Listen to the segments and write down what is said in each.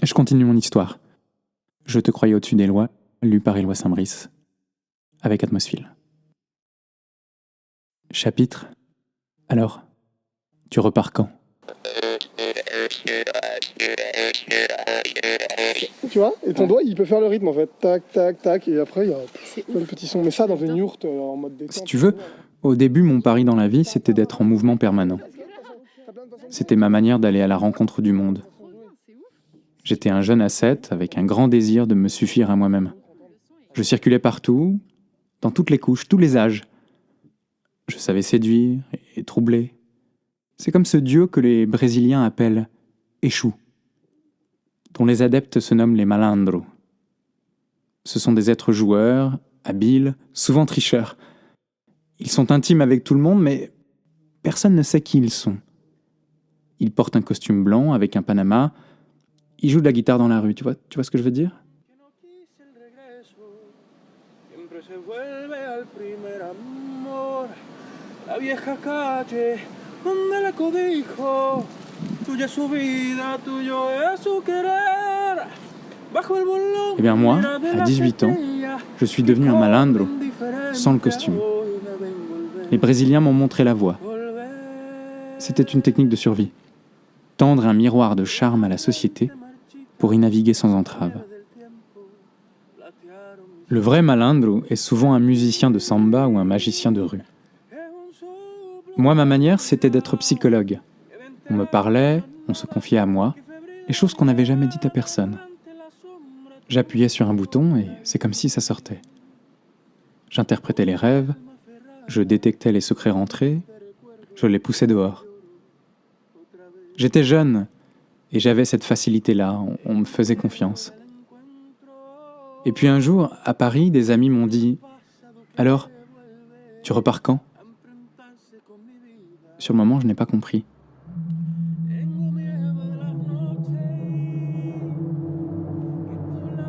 Je continue mon histoire. Je te croyais au-dessus des lois, lu par Éloi Saint-Brice, avec Atmosphere. Chapitre. Alors, tu repars quand? Tu vois, et ton doigt il peut faire le rythme en fait, tac tac tac, et après il y a plein de petits sons. Mais ça dans une yourte en mode détente. Si tu veux, au début mon pari dans la vie c'était d'être en mouvement permanent. C'était ma manière d'aller à la rencontre du monde. J'étais un jeune ascète avec un grand désir de me suffire à moi-même. Je circulais partout, dans toutes les couches, tous les âges. Je savais séduire et troubler. C'est comme ce duo que les Brésiliens appellent Exu, dont les adeptes se nomment les malandros. Ce sont des êtres joueurs, habiles, souvent tricheurs. Ils sont intimes avec tout le monde, mais personne ne sait qui ils sont. Ils portent un costume blanc avec un panama. Ils jouent de la guitare dans la rue, tu vois ce que je veux dire? Eh bien moi, à 18 ans, je suis devenu un malandro, sans le costume. Les Brésiliens m'ont montré la voie. C'était une technique de survie. Tendre un miroir de charme à la société pour y naviguer sans entrave. Le vrai malandro est souvent un musicien de samba ou un magicien de rue. Moi, ma manière, c'était d'être psychologue. On me parlait, on se confiait à moi, les choses qu'on n'avait jamais dites à personne. J'appuyais sur un bouton et c'est comme si ça sortait. J'interprétais les rêves, je détectais les secrets rentrés, je les poussais dehors. J'étais jeune et j'avais cette facilité-là, on me faisait confiance. Et puis un jour, à Paris, des amis m'ont dit « Alors, tu repars quand ?» Sur le moment, je n'ai pas compris.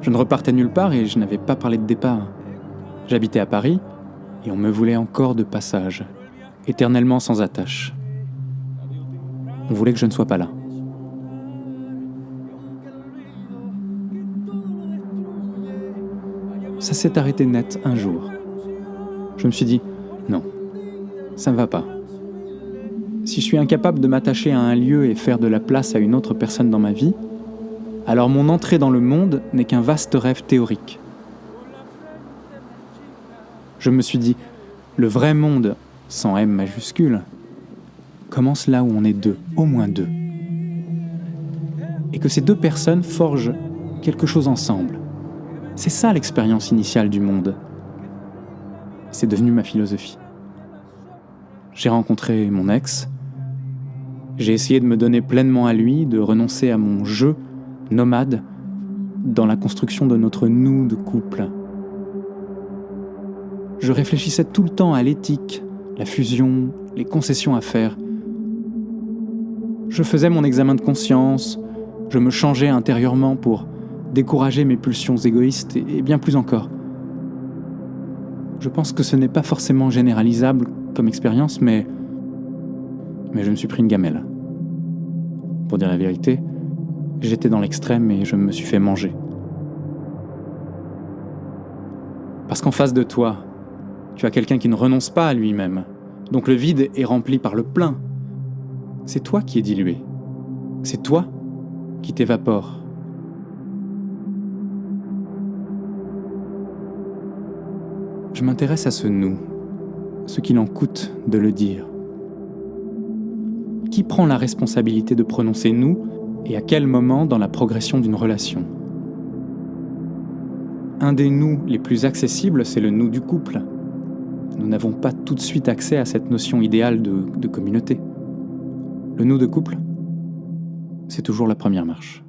Je ne repartais nulle part et je n'avais pas parlé de départ. J'habitais à Paris et on me voulait encore de passage, éternellement sans attache. On voulait que je ne sois pas là. Ça s'est arrêté net un jour. Je me suis dit, non, ça ne va pas. Si je suis incapable de m'attacher à un lieu et faire de la place à une autre personne dans ma vie, alors mon entrée dans le monde n'est qu'un vaste rêve théorique. Je me suis dit, le vrai monde, sans M majuscule, commence là où on est deux, au moins deux. Et que ces deux personnes forgent quelque chose ensemble. C'est ça l'expérience initiale du monde. C'est devenu ma philosophie. J'ai rencontré mon ex. J'ai essayé de me donner pleinement à lui, de renoncer à mon jeu nomade dans la construction de notre nous de couple. Je réfléchissais tout le temps à l'éthique, la fusion, les concessions à faire. Je faisais mon examen de conscience, je me changeais intérieurement pour décourager mes pulsions égoïstes et bien plus encore. Je pense que ce n'est pas forcément généralisable comme expérience, mais je me suis pris une gamelle. Pour dire la vérité, j'étais dans l'extrême et je me suis fait manger. Parce qu'en face de toi, tu as quelqu'un qui ne renonce pas à lui-même. Donc le vide est rempli par le plein. C'est toi qui es dilué. C'est toi qui t'évapore. Je m'intéresse à ce nous, ce qu'il en coûte de le dire. Qui prend la responsabilité de prononcer nous et à quel moment dans la progression d'une relation? Un des nous les plus accessibles, c'est le nous du couple. Nous n'avons pas tout de suite accès à cette notion idéale de communauté. Le nous de couple, c'est toujours la première marche.